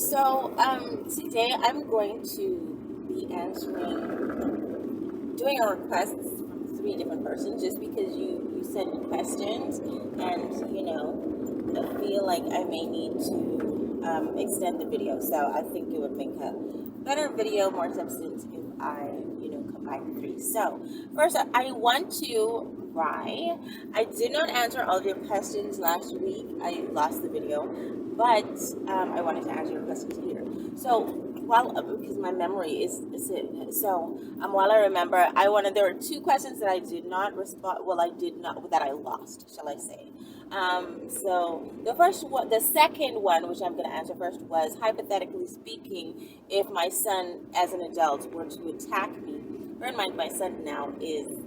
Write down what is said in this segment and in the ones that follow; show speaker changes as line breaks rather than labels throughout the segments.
Today I'm going to be doing a request from three different persons just because you sent questions and, I feel like I may need to extend the video. So I think it would make a better video, more substance if I, combine the three. So first, I want to I did not answer all of your questions last week. I lost the video, but I wanted to answer your questions here. So because my memory is so while I remember, there were two questions that I did not respond. Well, I did not that I lost, shall I say? So the second one, which I'm going to answer first, was hypothetically speaking, if my son, as an adult, were to attack me. Bear in mind, my son now is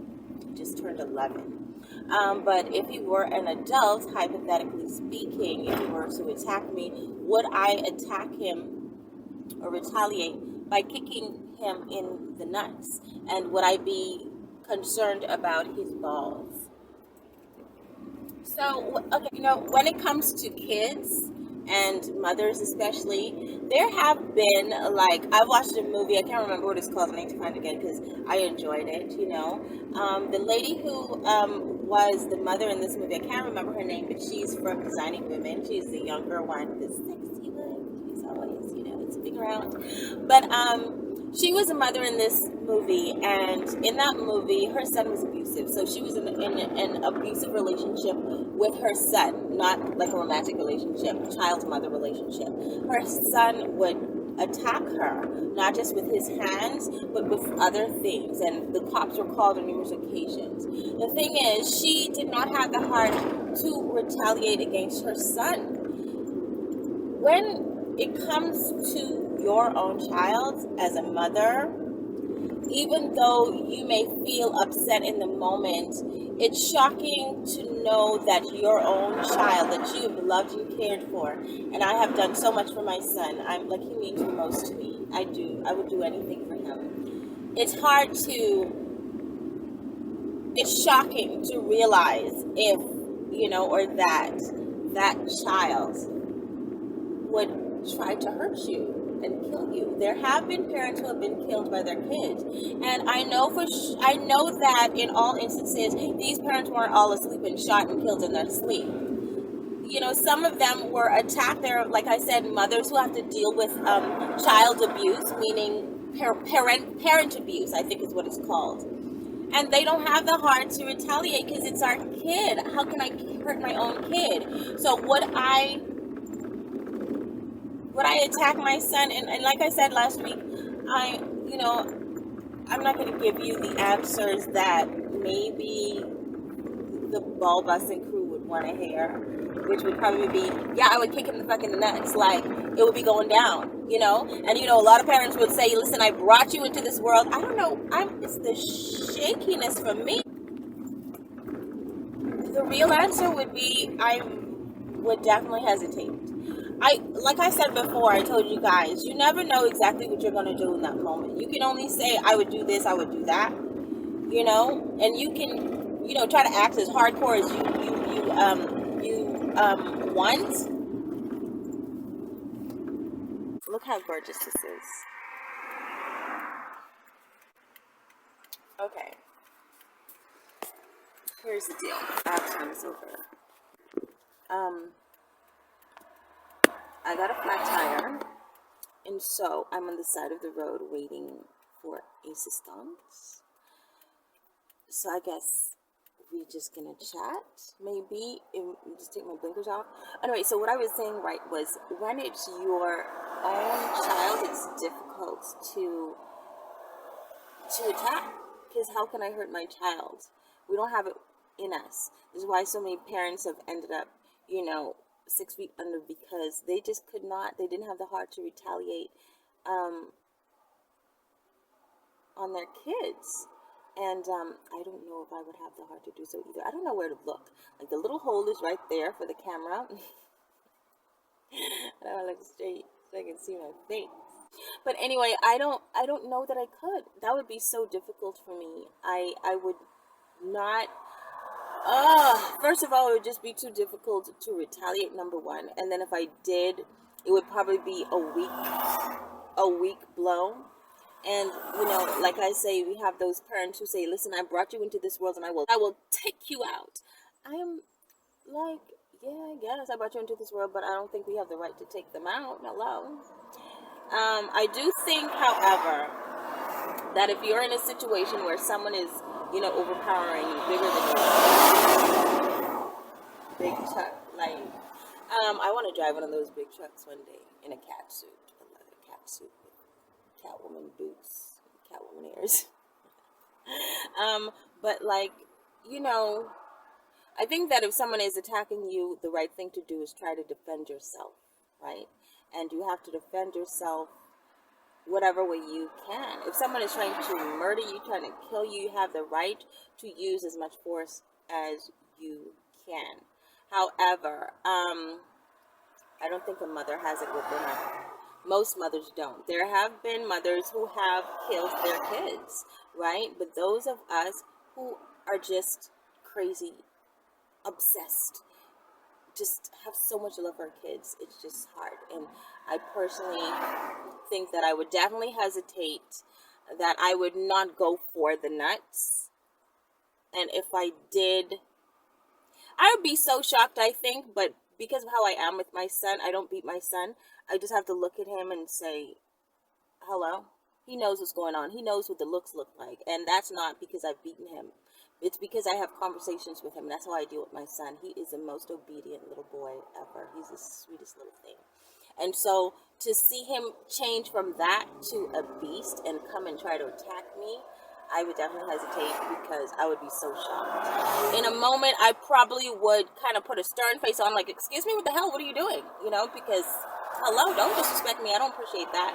just turned 11. But if he were an adult, hypothetically speaking, if he were to attack me, would I attack him or retaliate by kicking him in the nuts? And would I be concerned about his balls? So, okay, when it comes to kids and mothers especially, there have been, I watched a movie, I can't remember what it's called, I need to find it again because I enjoyed it, the lady who was the mother in this movie, I can't remember her name, but she's from Designing Women. She's the younger one, the sexy one. She's always, sticking around. But she was a mother in this movie, and in that movie, her son was abusive. So she was in an abusive relationship with her son, not like a romantic relationship, child-mother relationship. Her son would attack her, not just with his hands, but with other things, and the cops were called on numerous occasions. The thing is, she did not have the heart to retaliate against her son. When it comes to your own child as a mother, even though you may feel upset in the moment, it's shocking to know that your own child, that you have loved and cared for, and I have done so much for my son. He means the most to me. I would do anything for him. It's shocking to realize if, or that child would try to hurt you and kill you. There have been parents who have been killed by their kids, and I know that in all instances these parents weren't all asleep and shot and killed in their sleep. Some of them were attacked. They're, like I said, mothers who have to deal with child abuse, meaning parent abuse, I think is what it's called, and they don't have the heart to retaliate because it's our kid. How can I hurt my own kid? So would I attack my son? And like I said last week, I'm not going to give you the answers that maybe the ball busting crew would want to hear, which would probably be, yeah, I would kick him the fucking nuts. Like, it would be going down, And, a lot of parents would say, listen, I brought you into this world. I don't know. It's the shakiness for me. The real answer would be, I would definitely hesitate. Like I said before, I told you guys, you never know exactly what you're going to do in that moment. You can only say, I would do this, I would do that, and you can, try to act as hardcore as you want. Look how gorgeous this is. Okay. Here's the deal. I have to turn this over. I got a flat tire, and so I'm on the side of the road waiting for assistance. So I guess we're just gonna chat, maybe, and just take my blinkers off. Anyway, so what I was saying, was when it's your own child, it's difficult to attack, because how can I hurt my child? We don't have it in us. This is why so many parents have ended up, 6 feet under, because they just could not, they didn't have the heart to retaliate on their kids. And I don't know if I would have the heart to do so either. I don't know where to look. Like, the little hole is right there for the camera. And I want to look straight so I can see my face. But anyway, I don't know that I could. That would be so difficult for me. I would not. First of all, it would just be too difficult to retaliate, number one. And then if I did, it would probably be a weak blow. And like I say, we have those parents who say, "Listen, I brought you into this world, and I will take you out." I am like, yeah, I guess I brought you into this world, but I don't think we have the right to take them out. Hello. I do think, however, that if you're in a situation where someone is, overpowering you, bigger than you, big truck, like, I want to drive one of those big trucks one day in a cat suit, a leather cat suit with Catwoman boots, Catwoman ears. But like, you know, I think that if someone is attacking you, the right thing to do is try to defend yourself, right? And you have to defend yourself whatever way you can. If someone is trying to murder you, trying to kill you, you have the right to use as much force as you can. However, I don't think a mother has it within her. Most mothers don't. There have been mothers who have killed their kids, right? But those of us who are just crazy, obsessed, just have so much love for our kids, it's just hard. And I personally think that I would definitely hesitate, that I would not go for the nuts. And if I did, I would be so shocked, I think, but because of how I am with my son, I don't beat my son. I just have to look at him and say, hello. He knows what's going on. He knows what the looks look like. And that's not because I've beaten him. It's because I have conversations with him. That's how I deal with my son. He is the most obedient little boy ever. He's the sweetest little thing. And so to see him change from that to a beast and come and try to attack me, I would definitely hesitate, because I would be so shocked. In a moment, I probably would kind of put a stern face on, like, excuse me, what the hell, what are you doing? Because, hello, don't disrespect me, I don't appreciate that.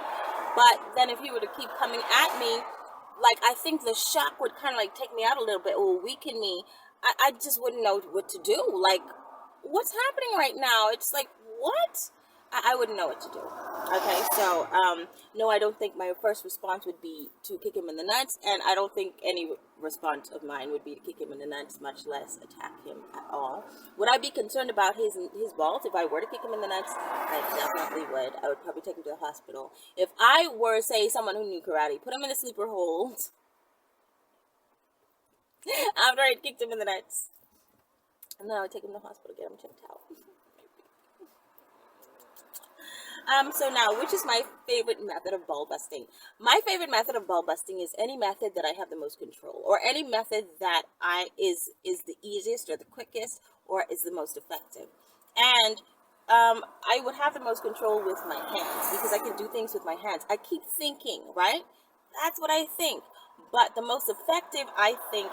But then if he were to keep coming at me, like, I think the shock would kind of like take me out a little bit, or weaken me. I just wouldn't know what to do. Like, what's happening right now? It's like, what? I wouldn't know what to do. Okay, so, no, I don't think my first response would be to kick him in the nuts, and I don't think any response of mine would be to kick him in the nuts, much less attack him at all. Would I be concerned about his balls if I were to kick him in the nuts? I definitely would. I would probably take him to the hospital. If I were, say, someone who knew karate, put him in a sleeper hold after I kicked him in the nuts, and then I would take him to the hospital, get him checked out. So now, which is my favorite method of ball busting? My favorite method of ball busting is any method that I have the most control, or any method that is the easiest or the quickest or is the most effective. And I would have the most control with my hands, because I can do things with my hands. I keep thinking, right? That's what I think. But the most effective, I think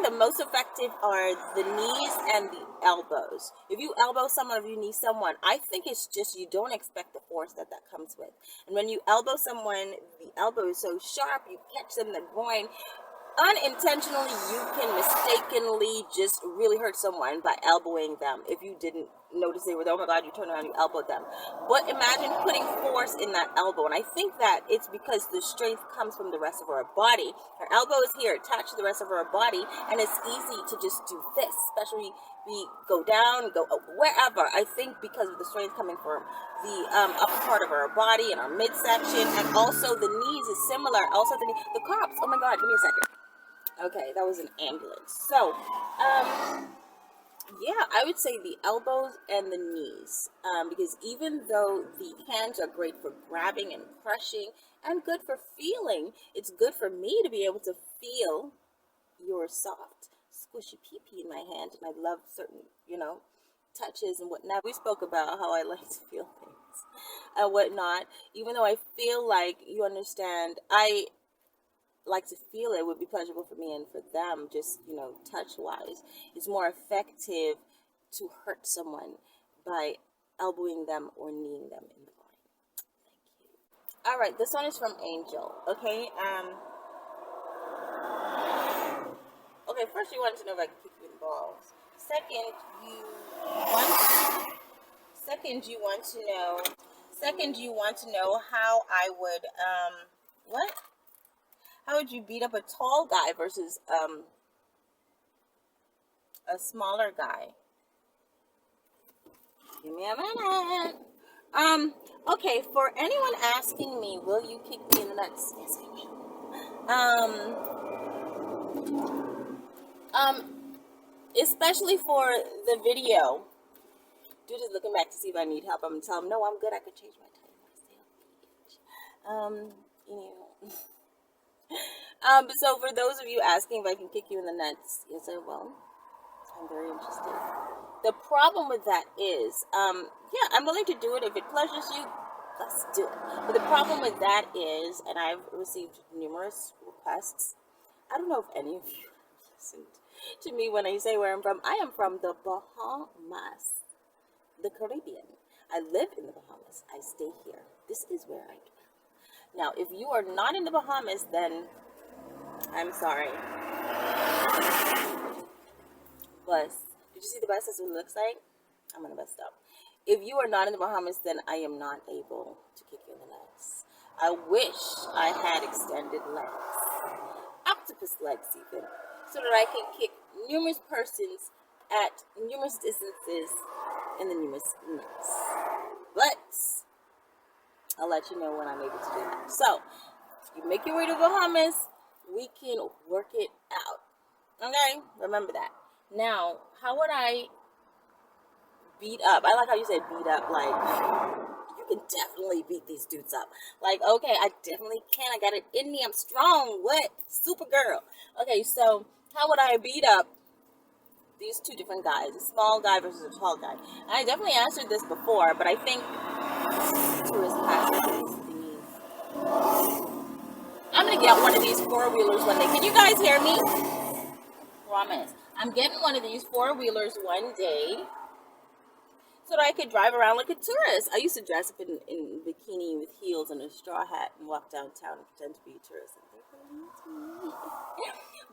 the most effective are the knees and the elbows. If you elbow someone, if you knee someone, I think it's just, you don't expect the force that comes with. And when you elbow someone, the elbow is so sharp, you catch them in the groin. Unintentionally, you can mistakenly just really hurt someone by elbowing them. If you didn't notice they were there, oh my God, you turn around, you elbowed them. But imagine putting force in that elbow. And I think that it's because the strength comes from the rest of our body. Her elbow is here, attached to the rest of our body, and it's easy to just do this, especially we go down, go wherever. I think because of the strength coming from the upper part of our body and our midsection, and also the knees is similar. Also the cops. Oh my God, give me a second. Okay, that was an ambulance. So, yeah, I would say the elbows and the knees, because even though the hands are great for grabbing and crushing and good for feeling, it's good for me to be able to feel your soft, squishy pee-pee in my hand, and I love certain, touches and whatnot. We spoke about how I like to feel things and whatnot, even though I feel like, you understand, I like to feel it would be pleasurable for me and for them, just, touch wise. It's more effective to hurt someone by elbowing them or kneeing them in the groin. Thank you. All right, this one is from Angel. Okay, first you wanted to know if I could kick you in the balls. Second, you want to know how I would what? How would you beat up a tall guy versus a smaller guy? Give me a minute. Okay, for anyone asking me, will you kick me in the nuts? Yes, I will. Especially for the video. Dude is looking back to see if I need help. I'm gonna tell him, no, I'm good. I could change my title myself. You know. So for those of you asking if I can kick you in the nuts, yes, I will. I'm very interested. The problem with that is, yeah, I'm willing to do it if it pleasures you. Let's do it. But the problem with that is, and I've received numerous requests. I don't know if any of you listened to me when I say where I'm from. I am from the Bahamas, the Caribbean. I live in the Bahamas. I stay here. This is where I dwell. Now, if you are not in the Bahamas, then I'm sorry. Bus. Did you see the bus? That's what it looks like? I'm gonna mess up. If you are not in the Bahamas, then I am not able to kick you in the nuts. I wish I had extended legs, octopus legs even, so that I can kick numerous persons at numerous distances in the numerous nuts. But I'll let you know when I'm able to do that. So, if you make your way to Bahamas, we can work it out. Okay? Remember that. Now, how would I beat up? I like how you said beat up. Like, you can definitely beat these dudes up. Like, okay, I definitely can. I got it in me. I'm strong. What? Supergirl. Okay, so how would I beat up these two different guys? A small guy versus a tall guy. And I definitely answered this before, but I think tourist passes thingies. I'm going to get one of these four-wheelers one day. Can you guys hear me? Promise. I'm getting one of these four-wheel one day so that I could drive around like a tourist. I used to dress up in bikini with heels and a straw hat and walk downtown and pretend to be a tourist.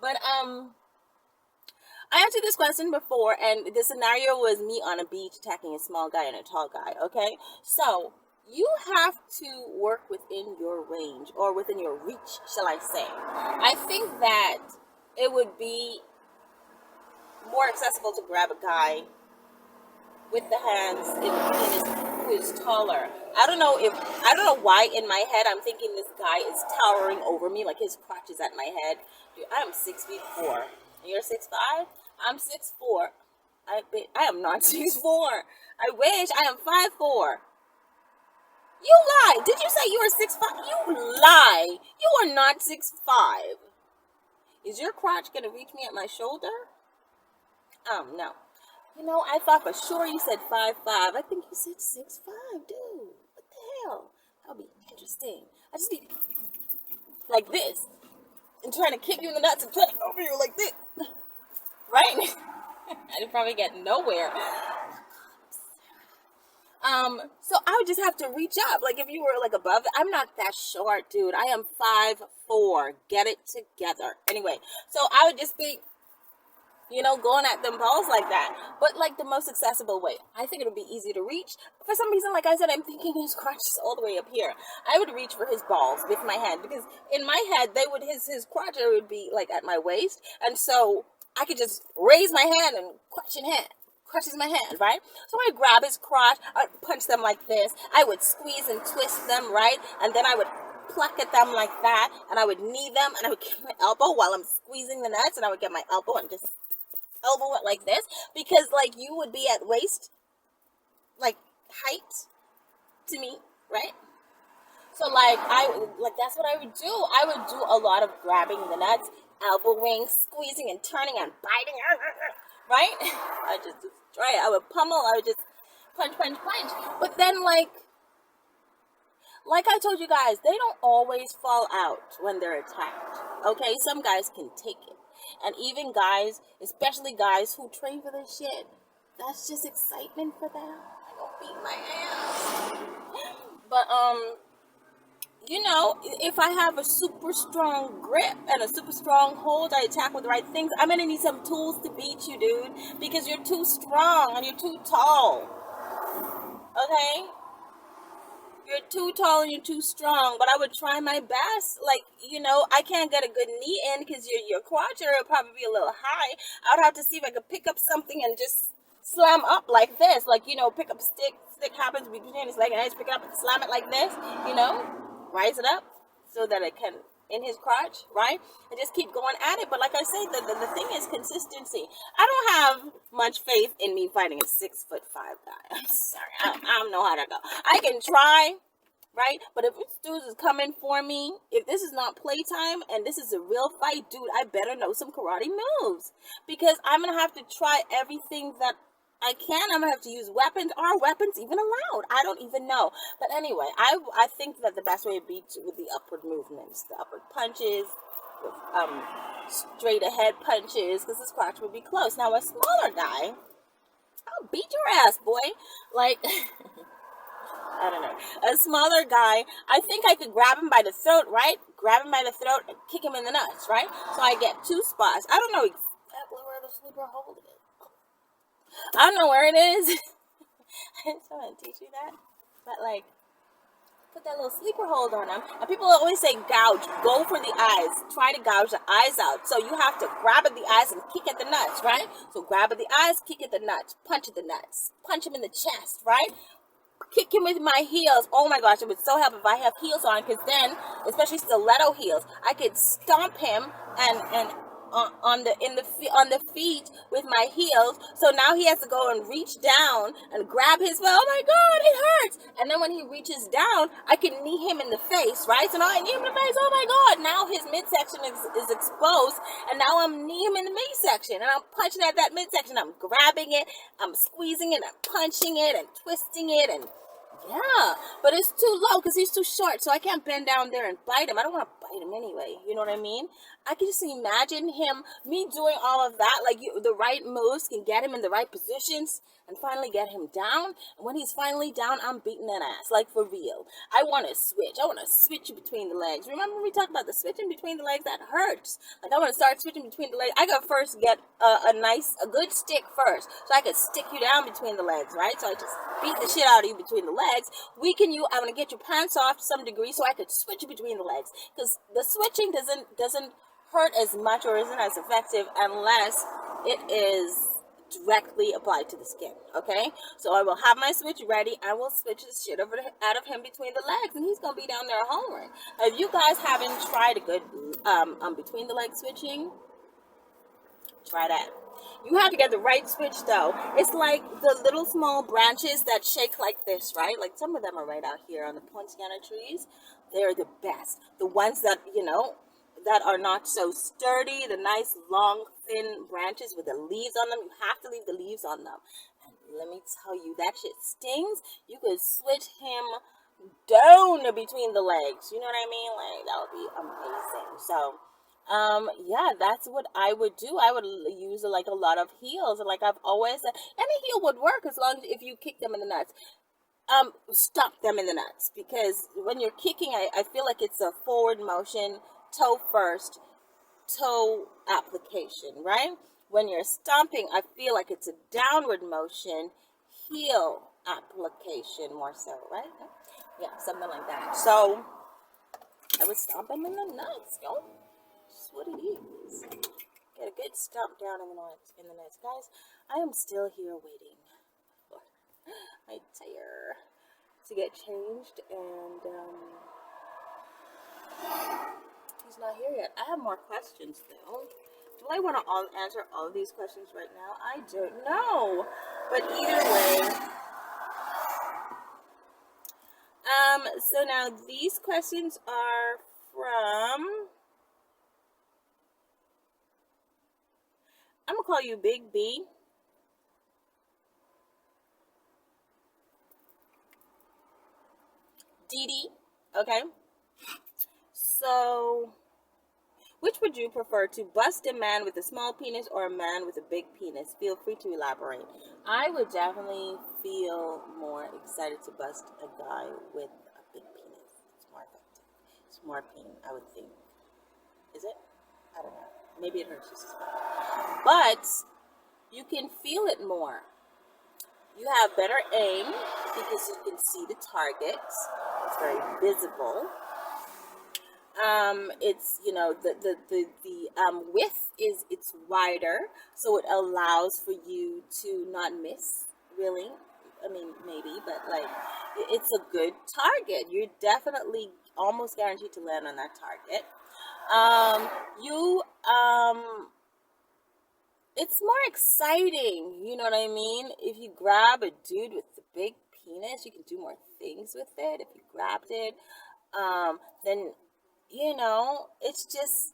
But I answered this question before, and the scenario was me on a beach attacking a small guy and a tall guy. Okay, so you have to work within your range or within your reach, shall I say? I think that it would be more accessible to grab a guy with the hands in the penis who is taller. I don't know why in my head I'm thinking this guy is towering over me, like his crotch is at my head. Dude, I am 6'4". You're 6'5"? I'm 6'4". I am not 6'4". I wish. I am 5'4". You lie. Did you say you were 6'5"? You lie. You are not 6'5". Is your crotch gonna reach me at my shoulder? No. You know, I thought for sure you said 5'5". I think you said 6'5", dude. What the hell? That'll be interesting. I just need like this and trying to kick you in the nuts and turning over you like this, right? I'd probably get nowhere. So I would just have to reach up. Like if you were like above, I'm not that short, dude. I am 5'4". Get it together. Anyway, so I would just be, you know, going at them balls like that, but like the most accessible way. I think it would be easy to reach. For some reason, like I said, I'm thinking his crotch is all the way up here. I would reach for his balls with my hand because in my head, his crotch would be like at my waist, and so I could just raise my hand and crushes my hand, right? So I would grab his crotch, I would punch them like this. I would squeeze and twist them, right? And then I would pluck at them like that, and I would knee them, and I would get my elbow while I'm squeezing the nuts, and I would get my elbow and just elbow it like this, because like you would be at waist like height to me, right? So like that's what I would do. I would do a lot of grabbing the nuts, elbowing, squeezing and turning and biting, right? I just destroy it. I would pummel. I would just punch. But then like I told you guys, they don't always fall out when they're attacked. Okay, some guys can take it. And even guys, especially guys who train for this shit, that's just excitement for them. I don't beat my ass. But, you know, if I have a super strong grip and a super strong hold, I attack with the right things, I'm going to need some tools to beat you, dude. Because you're too strong and you're too tall. Okay? You're too tall and you're too strong, but I would try my best. Like, you know, I can't get a good knee in because your crotch area will probably be a little high. I would have to see if I could pick up something and just slam up like this, like, you know, pick up a stick happens between his leg, and I just pick it up and slam it like this, you know, rise it up so that it can in his crotch, right? And just keep going at it. But like I say, the thing is consistency. I don't have much faith in me fighting a 6'5" guy. I'm sorry, I don't know how to go. I can try, right? But if this dude is coming for me, if this is not playtime and this is a real fight, dude, I better know some karate moves, because I'm gonna have to try everything that I can. I'm gonna have to use weapons. Are weapons even allowed? I don't even know. But anyway, I think that the best way would be with the upward movements, the upward punches, with straight ahead punches, because his crotch would be close. Now a smaller guy, I'll beat your ass, boy. Like I don't know. A smaller guy, I think I could grab him by the throat, right? Grab him by the throat and kick him in the nuts, right? So I get 2 spots. I don't know exactly where the sleeper hold is. I don't know where it is. I just want to teach you that. But like, put that little sleeper hold on them. And people always say gouge. Go for the eyes. Try to gouge the eyes out. So you have to grab at the eyes and kick at the nuts, right? So grab at the eyes, kick at the nuts, punch at the nuts, punch him in the chest, right? Kick him with my heels. Oh my gosh, it would so help if I have heels on, because then, especially stiletto heels, I could stomp him and on the feet with my heels. So now he has to go and reach down and grab his foot. Oh my god, it hurts. And then when he reaches down, I can knee him in the face, right? So now I knee him in the face. Oh my god, now his midsection is exposed, and now I'm knee him in the midsection, and I'm punching at that midsection. I'm grabbing it, I'm squeezing it, I'm punching it and twisting it, and yeah, but it's too low because he's too short, so I can't bend down there and bite him. I don't want to bite him anyway. You know what I mean? I can just imagine me doing all of that. Like the right moves can get him in the right positions and finally get him down. And when he's finally down, I'm beating that ass, like for real. I want to switch. I want to switch you between the legs. Remember we talked about the switching between the legs? That hurts. Like I want to start switching between the legs. I gotta first get a good stick first, so I could stick you down between the legs, right? So I just beat the shit out of you between the legs. I'm gonna get your pants off to some degree, so I could switch you between the legs, because the switching doesn't hurt as much or isn't as effective unless it is directly applied to the skin. Okay, so I will have my switch ready. I will switch the shit out of him between the legs, and he's gonna be down there hollering. If you guys haven't tried a good between the leg switching, try that. You have to get the right switch though. It's like the little small branches that shake like this, right? Like some of them are right out here on the poinciana trees. They're the best. The ones that, you know, that are not so sturdy, the nice long thin branches with the leaves on them, you have to leave the leaves on them. And let me tell you, that shit stings. You could switch him down between the legs. You know what I mean? Like that would be amazing. So yeah, that's what I would do. I would use like a lot of heels, and like I've always said, any heel would work as long as if you kick them in the nuts. Stomp them in the nuts, because when you're kicking, I feel like it's a forward motion, toe first, toe application, right? When you're stomping, I feel like it's a downward motion, heel application more so, right? Yeah, something like that. So I would stomp them in the nuts, yo. That's what it is. Get a good stomp down in the nuts, guys. I am still here waiting for my tire to get changed, and he's not here yet. I have more questions though. Do I want to answer all of these questions right now? I don't know, but either way. So now these questions are from, I'm gonna call you Big B. Dee, okay? So, which would you prefer, to bust a man with a small penis or a man with a big penis? Feel free to elaborate. I would definitely feel more excited to bust a guy with a big penis. It's more effective. It's more pain, I would think. Is it? I don't know. Maybe it hurts just as much. But you can feel it more. You have better aim because you can see the target. It's very visible. It's, you know, the width is, it's wider, so it allows for you to not miss, really. I mean, maybe, but like, it's a good target. You're definitely almost guaranteed to land on that target. You It's more exciting, you know what I mean? If you grab a dude with the big penis, you can do more things with it. If you grabbed it, then, you know, it's just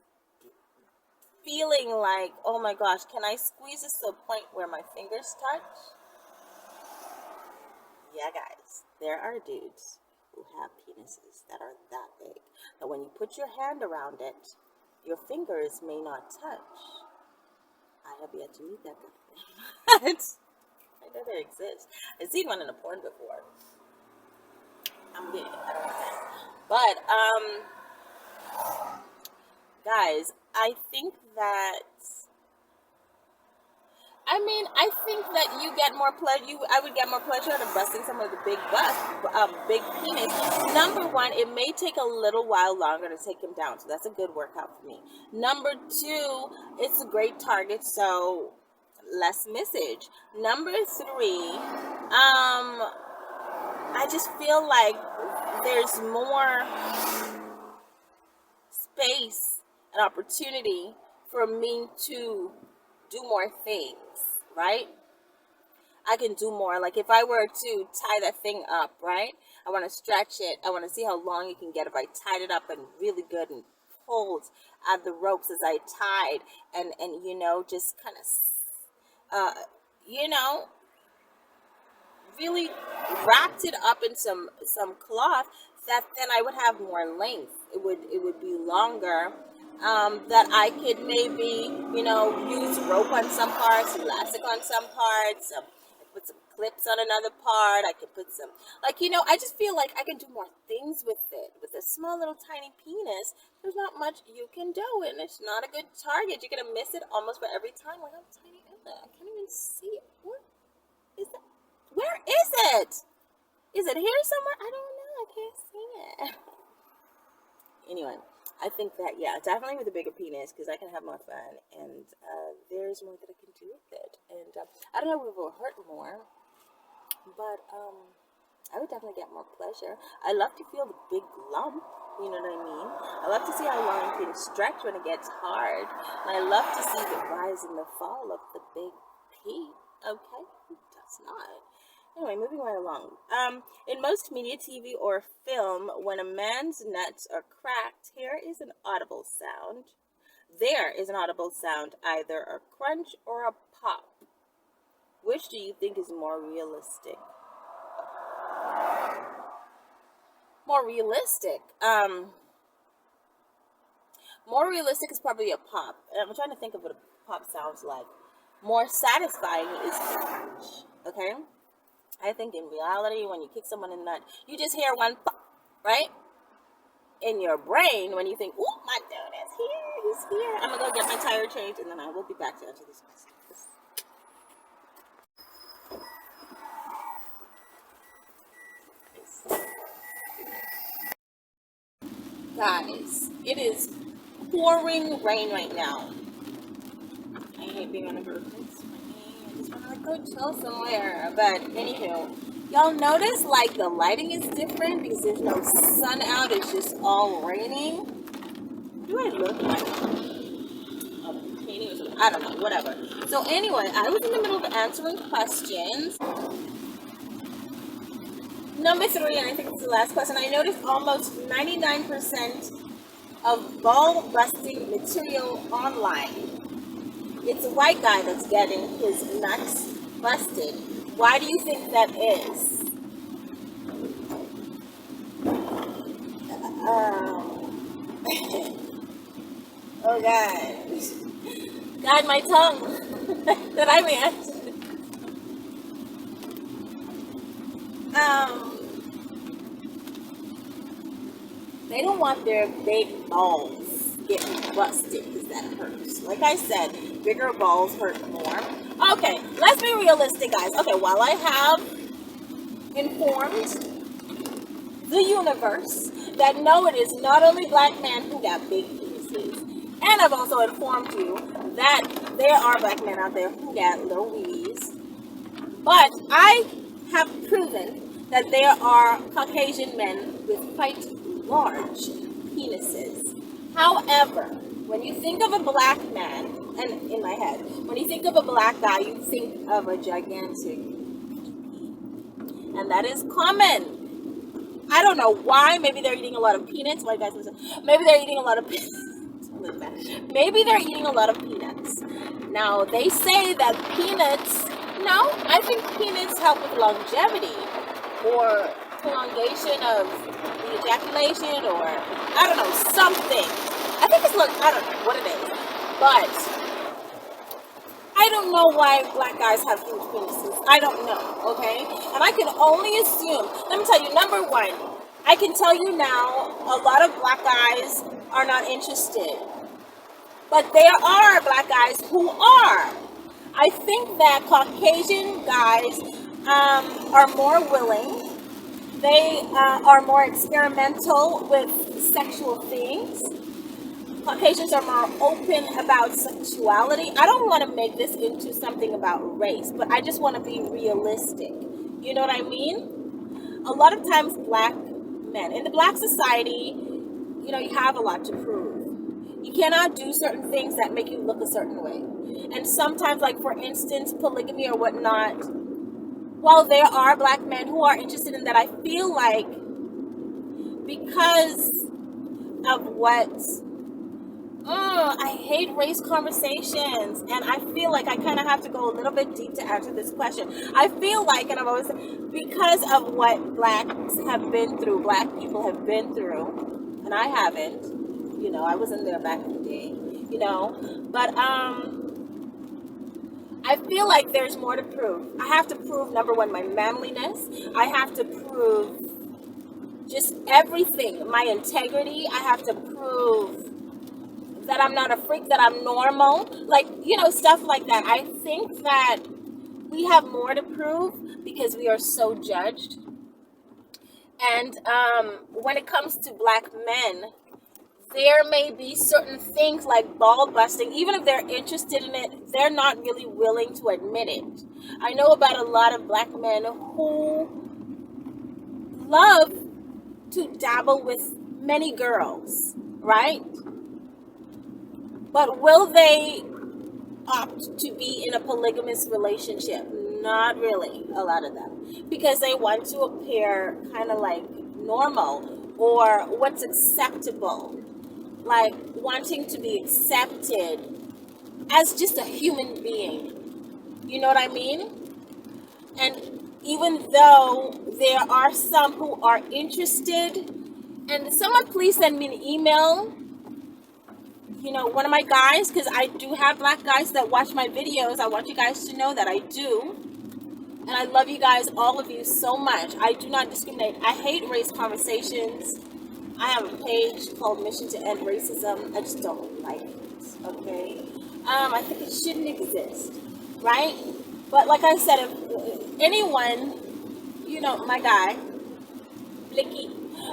feeling like, oh my gosh, can I squeeze this to a point where my fingers touch? Yeah, guys, there are dudes who have penises that are that big, that when you put your hand around it, your fingers may not touch. I have yet to meet that guy. I know they exist. I've seen one in a porn before. I'm kidding. I don't know that. But guys, I think that you get more pleasure. I would get more pleasure out of busting some of the big penis. Number one, it may take a little while longer to take him down, so that's a good workout for me. Number two, it's a great target, so less missage. Number three, I just feel like there's more space and opportunity for me to do more things, right? I can do more. Like if I were to tie that thing up, right? I want to stretch it. I want to see how long it can get if I tied it up and really good and pulled at the ropes as I tied, and you know, just kind of you know, really wrapped it up in some cloth, that then I would have more length. It would be longer. That I could maybe, you know, use rope on some parts, elastic on some parts, put some clips on another part. I could put some, like, you know, I just feel like I can do more things with it. With a small little tiny penis, there's not much you can do, and it's not a good target. You're gonna miss it almost for every time. Like, how tiny is that? I can't even see it. What is that? Where is it? Is it here somewhere? I don't know. I can't see it. Anyway, I think that, yeah, definitely with a bigger penis, because I can have more fun, and there's more that I can do with it. And I don't know if it will hurt more, but I would definitely get more pleasure. I love to feel the big lump, you know what I mean? I love to see how long it can stretch when it gets hard, and I love to see the rise and the fall of the big P. Okay, who does not? Anyway, moving right along. In most media, TV, or film, when a man's nuts are cracked, here is an audible sound. There is an audible sound, either a crunch or a pop. Which do you think is more realistic? More realistic. More realistic is probably a pop. I'm trying to think of what a pop sounds like. More satisfying is crunch. Okay? I think in reality, when you kick someone in the nut, you just hear one pop, right? In your brain, when you think, "Ooh, my dude is here, he's here. I'm gonna go get my tire changed, and then I will be back to answer these questions." Guys, it is pouring rain right now. I hate being on a group. It's funny. I just want to like go chill somewhere. But anywho, y'all notice like the lighting is different because there's no sun out. It's just all raining. What do I look like? A painting or something? I don't know. Whatever. So anyway, I was in the middle of answering questions. Number 3, and I think it's the last question. I noticed almost 99% of ball busting material online. It's a white guy that's getting his nuts busted. Why do you think that is? Oh God. God, my tongue. That I may answer. They don't want their big balls getting busted because that hurts. Like I said, bigger balls hurt more. Okay, let's be realistic, guys. Okay, while I have informed the universe that no, it is not only black men who got big penises. And I've also informed you that there are black men out there who got little weebies. But I have proven that there are Caucasian men with quite large penises. However, when you think of a black man, and in my head, when you think of a black guy, you think of a gigantic, and that is common. I don't know why. Maybe they're eating a lot of peanuts. White guys listen. Maybe they're eating a lot of peanuts. Maybe they're eating a lot of peanuts. Now, they say that peanuts, no, I think peanuts help with longevity or prolongation of the ejaculation, or I don't know, something. I think it's like, I don't know what it is. But I don't know why black guys have huge penises. I don't know, okay? And I can only assume, let me tell you, number one, I can tell you now, a lot of black guys are not interested. But there are black guys who are. I think that Caucasian guys are more willing. They are more experimental with sexual things. Caucasians are more open about sexuality. I don't want to make this into something about race, but I just want to be realistic. You know what I mean? A lot of times black men, in the black society, you know, you have a lot to prove. You cannot do certain things that make you look a certain way. And sometimes, like for instance, polygamy or whatnot, while there are black men who are interested in that, I feel like because of what I hate race conversations, and I feel like I kind of have to go a little bit deep to answer this question. I feel like, and I've always said, because of what blacks have been through, black people have been through, and I haven't, you know, I wasn't there back in the day, you know, but I feel like there's more to prove. I have to prove, number one, my manliness. I have to prove just everything, my integrity. I have to prove that I'm not a freak, that I'm normal, like, you know, stuff like that. I think that we have more to prove because we are so judged. And when it comes to black men, there may be certain things like ball busting, even if they're interested in it, they're not really willing to admit it. I know about a lot of black men who love to dabble with many girls, right? But will they opt to be in a polygamous relationship? Not really, a lot of them. Because they want to appear kind of like normal or what's acceptable. Like wanting to be accepted as just a human being. You know what I mean? And even though there are some who are interested, and someone please send me an email. You know, one of my guys, because I do have black guys that watch my videos. I want you guys to know that I do. And I love you guys, all of you, so much. I do not discriminate. I hate race conversations. I have a page called Mission to End Racism. I just don't like it, okay? I think it shouldn't exist, right? But like I said, if anyone, you know, my guy, Blicky,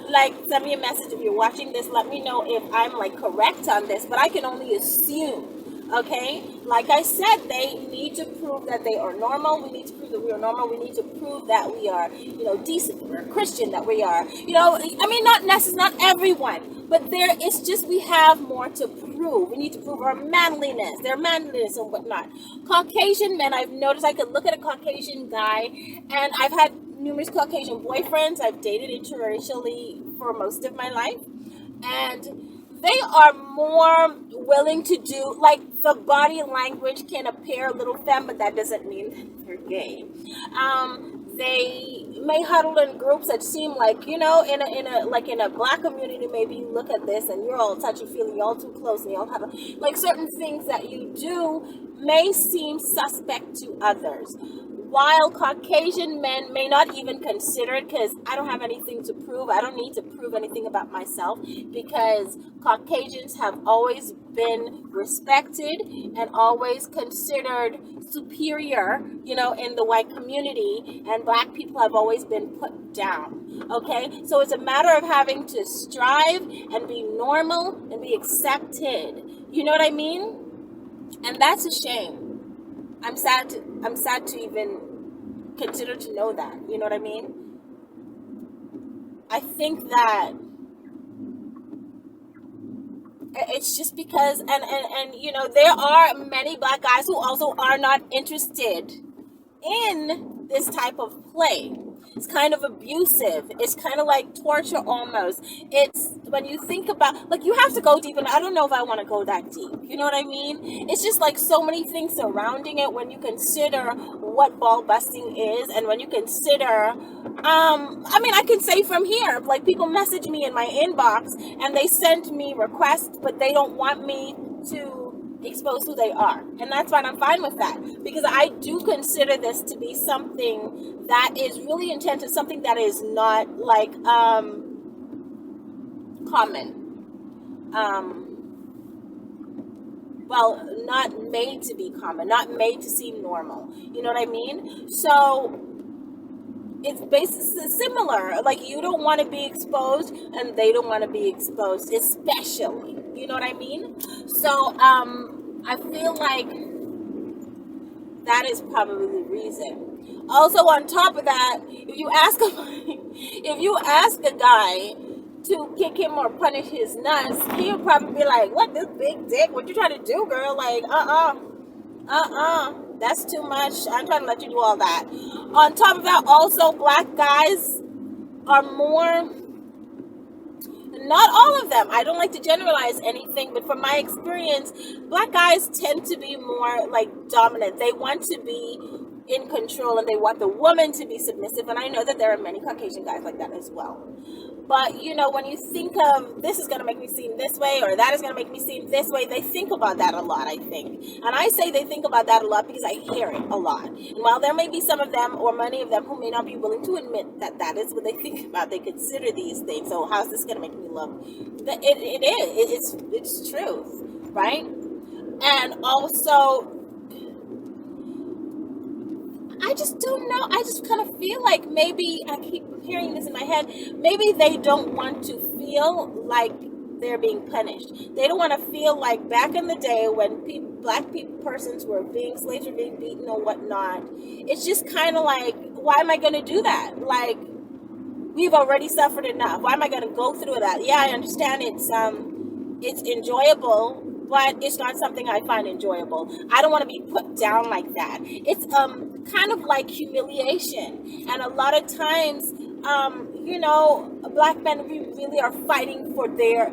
like, send me a message if you're watching this. Let me know if I'm like correct on this, but I can only assume, okay? Like I said, they need to prove that they are normal. We need to prove that we are normal. We need to prove that we are, you know, decent, we're Christian, that we are, you know, I mean, not necessarily, not everyone, but there is just, we have more to prove. We need to prove our manliness, their manliness and whatnot. Caucasian men, I've noticed, I could look at a Caucasian guy, and I've had numerous Caucasian boyfriends. I've dated interracially for most of my life, and they are more willing to do, like, the body language can appear a little femme, but that doesn't mean that they're gay. They may huddle in groups that seem like, you know, in a black community, maybe you look at this and you're all touchy-feely, you're all too close, and you all have like certain things that you do may seem suspect to others. while Caucasian men may not even consider it, because I don't have anything to prove. I don't need to prove anything about myself, because Caucasians have always been respected and always considered superior, in the white community, and black people have always been put down. Okay, so it's a matter of having to strive and be normal and be accepted. You know what I mean? And that's a shame. I'm sad to even consider to know that. You know what I mean? I think that it's just because, and there are many black guys who also are not interested in this type of play. It's kind of abusive. It's kind of like torture almost. It's when you think about, like, you have to go deep, and I don't know if I want to go that deep. You know what I mean? It's just like so many things surrounding it when you consider what ball busting is, and when you consider, I can say from here, like, people message me in my inbox and they send me requests, but they don't want me to expose who they are, and that's fine. I'm fine with that, because I do consider this to be something that is really intense, and something that is not like common, not made to be common, not made to seem normal. You know what I mean? So it's basically similar. Like, you don't want to be exposed, and they don't want to be exposed, especially. You know what I mean? So I feel like that is probably the reason. Also, on top of that, if you ask a guy to kick him or punish his nuts, he'll probably be like, "What, this big dick? What you trying to do, girl? Like, that's too much. I'm trying to let you do all that." On top of that, also, black guys are more, not all of them, I don't like to generalize anything, but from my experience, black guys tend to be more like dominant. They want to be in control, and they want the woman to be submissive. And I know that there are many Caucasian guys like that as well. But, when you think of, this is going to make me seem this way, or that is going to make me seem this way, they think about that a lot, I think. And I say they think about that a lot because I hear it a lot. And while there may be some of them, or many of them, who may not be willing to admit that that is what they think about, they consider these things. So how's this going to make me look? It's truth, right? And also, I just don't know. I just kind of feel like maybe, I keep hearing this in my head, maybe they don't want to feel like they're being punished. They don't want to feel like back in the day when black persons were being, slaves were being beaten or whatnot. It's just kind of like, why am I going to do that? Like, we've already suffered enough. Why am I going to go through that? Yeah, I understand it's enjoyable, but it's not something I find enjoyable. I don't want to be put down like that. It's kind of like humiliation. And a lot of times, black men, we really are fighting for their,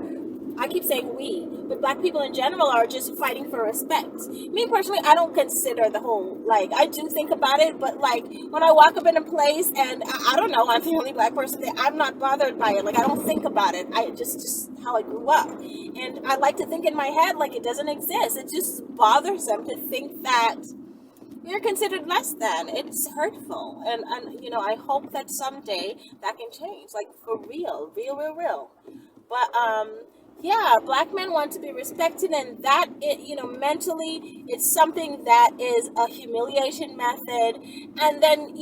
I keep saying we, but black people in general are just fighting for respect. Me personally, I don't consider the whole, like, I do think about it, but like, when I walk up in a place and I don't know, I'm the only black person there, I'm not bothered by it. Like, I don't think about it. I just how I grew up. And I like to think in my head like it doesn't exist. It's just bothersome to think that we're considered less than. It's hurtful. And I hope that someday that can change. Like, for real. But, yeah, black men want to be respected, and that, mentally, it's something that is a humiliation method. And then,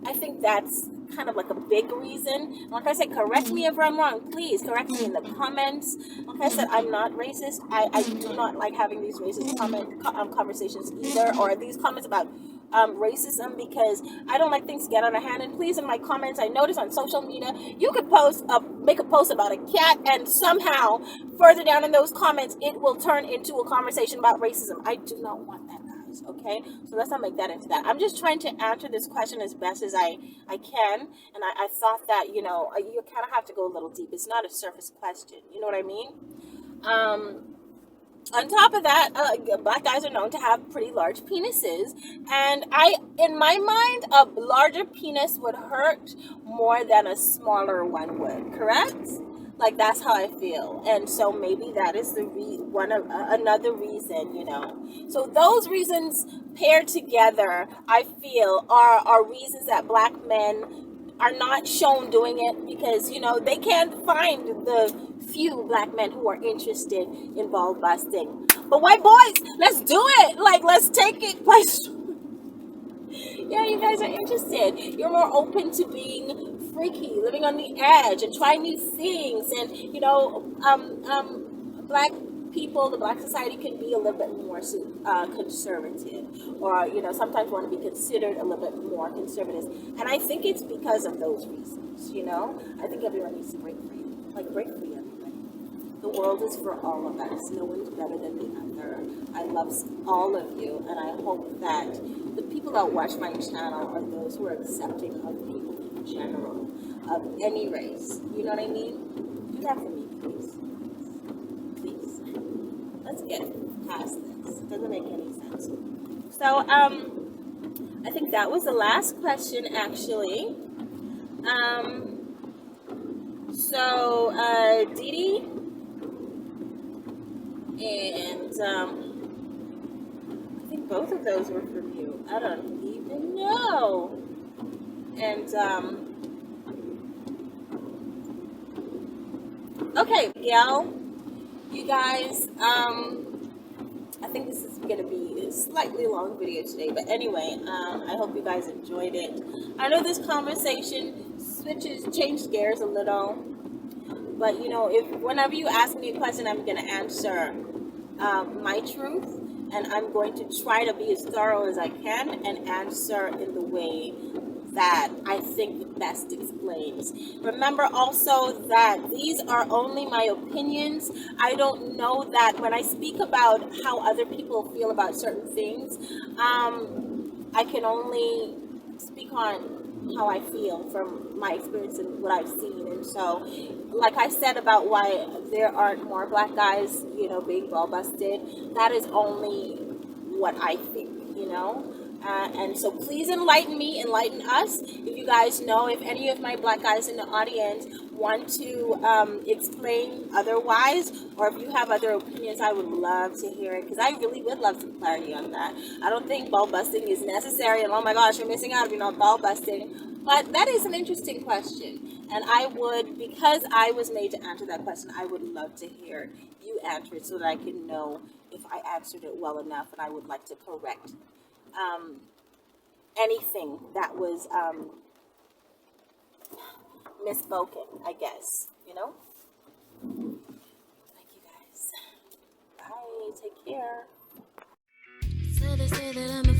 I think that's kind of like a big reason. Like I said, correct me if I'm wrong. Please correct me in the comments. Like I said, I'm not racist. I do not like having these racist conversations either, or these comments about racism, because I don't like things to get out of hand. And please, in my comments, I notice on social media, you could make a post about a cat, and somehow further down in those comments, it will turn into a conversation about racism. I do not want that, guys. Okay, so let's not make that into that. I'm just trying to answer this question as best as I can, and I thought that you kind of have to go a little deep. It's not a surface question. You know what I mean? On top of that, black guys are known to have pretty large penises, and in my mind, a larger penis would hurt more than a smaller one would, correct? Like, that's how I feel. And so maybe that is the another reason, so those reasons paired together, I feel, are reasons that black men are not shown doing it, because they can't find the few black men who are interested in ball busting. But white boys, let's do it. Like, let's take it by yeah, you guys are interested. You're more open to being freaky, living on the edge, and trying new things. And black people, the black society can be a little bit more conservative, or sometimes want to be considered a little bit more conservative. And I think it's because of those reasons. I think everyone needs to break free, break free. The world is for all of us. No one's better than the other. I love all of you, and I hope that the people that watch my channel are those who are accepting of people in general, of any race. You know what I mean? Do that for me, please. Please. Let's get past this. It doesn't make any sense. So, I think that was the last question, actually. Dee Dee, and I think both of those were from you. I don't even know. And okay, Gail, you guys, I think this is gonna be a slightly long video today, but anyway, I hope you guys enjoyed it. I know this conversation changed gears a little, but if whenever you ask me a question, I'm gonna answer my truth, and I'm going to try to be as thorough as I can and answer in the way that I think best explains. Remember also that these are only my opinions. I don't know that when I speak about how other people feel about certain things, I can only speak on how I feel from my experience and what I've seen. And so, like I said about why there aren't more black guys, being ball busted, that is only what I think, and so please enlighten me, enlighten us. If you guys know, if any of my black guys in the audience want to explain otherwise, or if you have other opinions, I would love to hear it, because I really would love some clarity on that. I don't think ball busting is necessary, and oh my gosh, you're missing out if you're not ball busting. But that is an interesting question, and I would, because I was made to answer that question, I would love to hear you answer it so that I can know if I answered it well enough, and I would like to correct anything that was misspoken, I guess, Thank you guys. Bye. Take care. So they say that I'm a